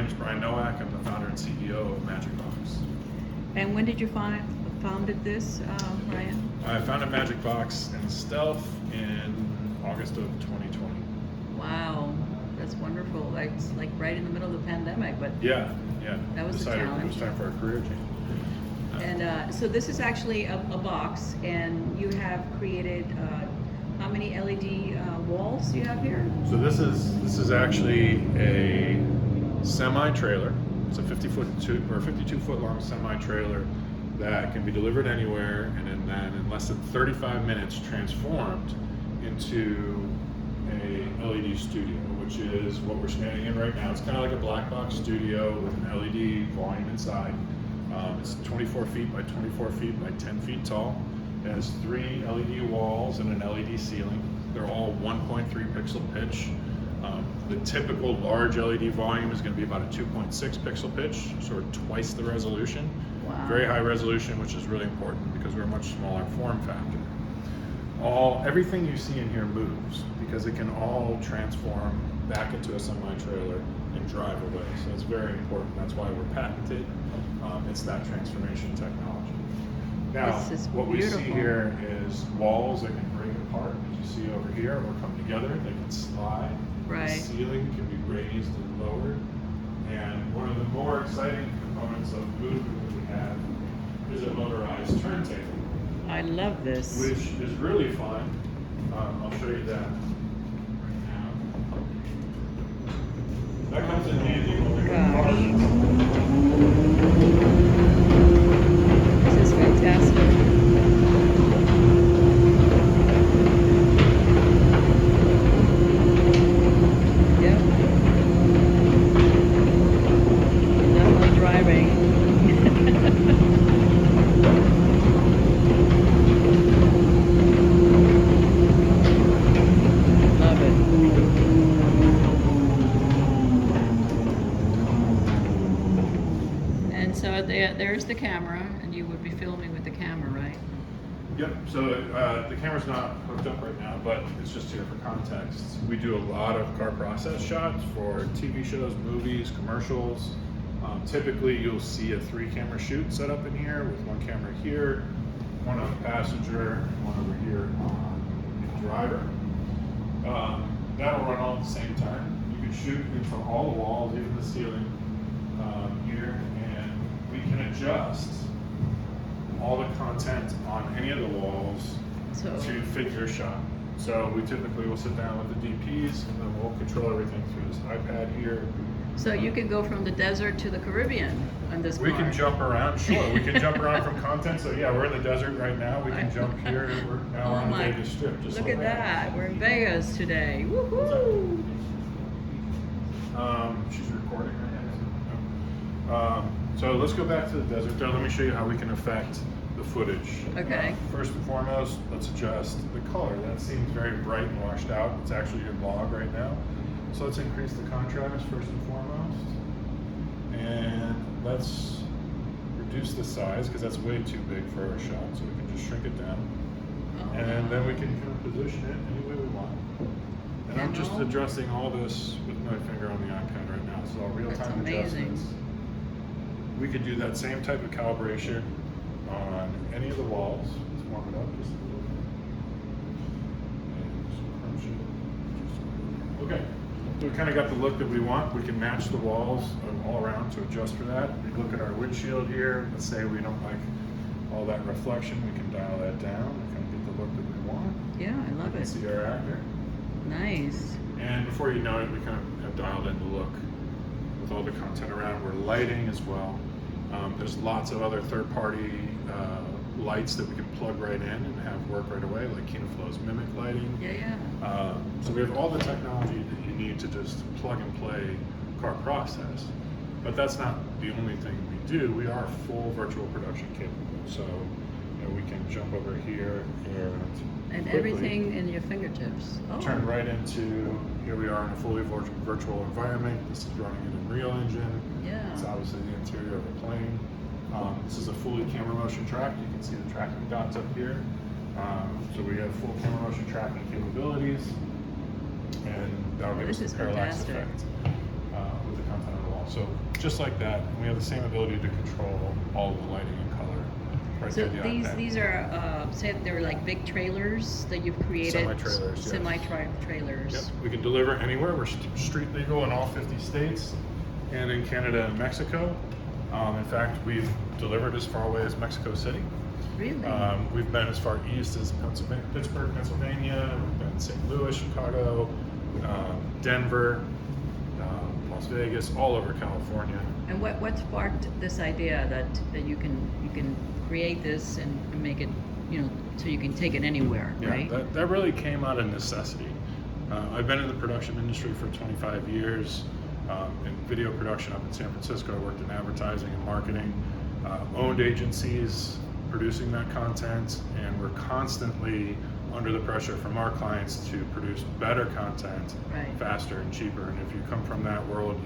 is Brian Nowac. I'm the founder and CEO of Magicbox. And when did you founded this, Ryan? I founded Magicbox in stealth in August of 2020. Wow, that's wonderful. Like, it's like right in the middle of the pandemic, but Yeah. that was the Decided challenge. it was time for a career change. And so this is actually a box, and you have created how many LED walls do you have here? So this is actually a semi-trailer. It's a 52-foot long semi-trailer that can be delivered anywhere, and then in less than 35 minutes transformed into a LED studio, which is what we're standing in right now. It's kind of like a black box studio with an LED volume inside. It's 24 feet by 24 feet by 10 feet tall. It has 3 LED walls and an LED ceiling. They're all 1.3 pixel pitch. The typical large LED volume is going to be about a 2.6 pixel pitch, sort of twice the resolution. Wow. Very high resolution, which is really important because we're a much smaller form factor. Everything you see in here moves because it can all transform back into a semi-trailer and drive away. So it's very important. That's why we're patented. It's that transformation technology. Now, what we see here is walls that can break apart, as you see over here, or come together. They can slide. Right. The ceiling can be raised and lowered. And one of the more exciting components of movement that we have is a motorized turntable. I love this. Which is really fun. I'll show you that right now. That comes in handy when we go to parties. This is fantastic. Yep. Definitely driving. Love it. And so there's the camera, and you would be filming with the camera, right? Yep, so the camera's not hooked up right now, but it's just here for context. We do a lot of car process shots for TV shows, movies, commercials. Typically you'll see a 3-camera shoot set up in here with 1 camera here, 1 on the passenger, 1 over here on the driver. That'll run all at the same time. You can shoot into all the walls, even the ceiling here, and we can adjust all the content on any of the walls to fit your shot. So we typically will sit down with the DPs and then we'll control everything through this iPad here. So you can go from the desert to the Caribbean on this car. We can jump around, sure. We can jump around from content. So yeah, we're in the desert right now. We can jump here. We're now on the Vegas Strip. Just look at that. We're in Vegas today. Woohoo! She's recording right now. So let's go back to the desert there. Let me show you how we can affect the footage. Okay. First and foremost, let's adjust the color. That seems very bright and washed out. It's actually your log right now. So let's increase the contrast first and foremost. And let's reduce the size because that's way too big for our shot. So we can just shrink it down. And then we can kind of position it any way we want. And I'm just addressing all this with my finger on the iPad right now. So all real-time adjustments. We could do that same type of calibration on any of the walls. Let's warm it up just a little bit. Okay, so we kind of got the look that we want. We can match the walls all around to adjust for that. We look at our windshield here. Let's say we don't like all that reflection. We can dial that down and kind of get the look that we want. Yeah, I love it. See our actor. Nice. And before you know it, we kind of have dialed in the look with all the content around. We're lighting as well. There's lots of other third-party lights that we can plug right in and have work right away, like KinoFlow's Mimic lighting. Yeah. So we have all the technology that you need to just plug and play car process. But that's not the only thing we do. We are full virtual production capable. So we can jump over here and everything in your fingertips. Turn right into, here we are in a fully virtual environment. This is running an Unreal Engine. Yeah. It's obviously the interior of a plane. This is a fully camera motion track. You can see the tracking dots up here. So we have full camera motion tracking capabilities. And that'll give us a parallax effect with the content on the wall. So just like that, we have the same ability to control all the lighting and color right So through the iPad. these are say they're like big trailers that you've created. Semi-trailers, yes. Semi-trailers. Yep, we can deliver anywhere. We're street legal in all 50 states and in Canada and Mexico. In fact, we've delivered as far away as Mexico City. Really? We've been as far east as Pittsburgh, Pennsylvania. We've been St. Louis, Chicago, Denver, Las Vegas, all over California. And what sparked this idea that you can create this and make it, so you can take it anywhere, Yeah, right? that really came out of necessity. I've been in the production industry for 25 years. In video production up in San Francisco, I worked in advertising and marketing, owned agencies producing that content, and we're constantly under the pressure from our clients to produce better content Right. faster and cheaper. And if you come from that world,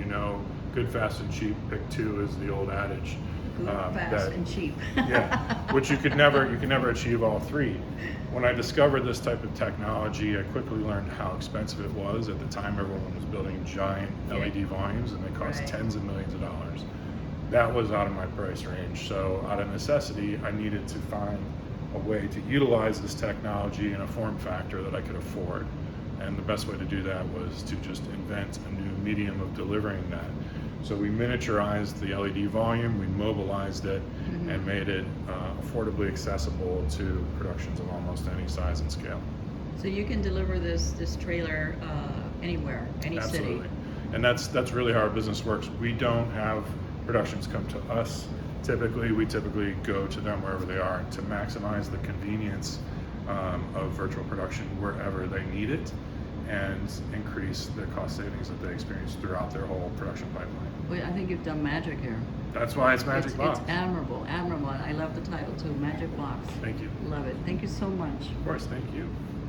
good, fast, and cheap, pick two is the old adage. Good, fast, and cheap. Yeah, which you can never achieve all three. When I discovered this type of technology, I quickly learned how expensive it was. At the time, everyone was building giant LED volumes, and they cost Right. tens of millions of dollars. That was out of my price range. So out of necessity, I needed to find a way to utilize this technology in a form factor that I could afford. And the best way to do that was to just invent a new medium of delivering that. So we miniaturized the LED volume, we mobilized it, and made it affordably accessible to productions of almost any size and scale. So you can deliver this trailer anywhere, any Absolutely. city. And that's really how our business works. We don't have productions come to us. We typically go to them wherever they are to maximize the convenience of virtual production wherever they need it, and increase the cost savings that they experience throughout their whole production pipeline. Well, I think you've done magic here. That's why it's Magicbox. It's admirable. I love the title too, Magicbox. Thank you. Love it. Thank you so much. Of course, thank you.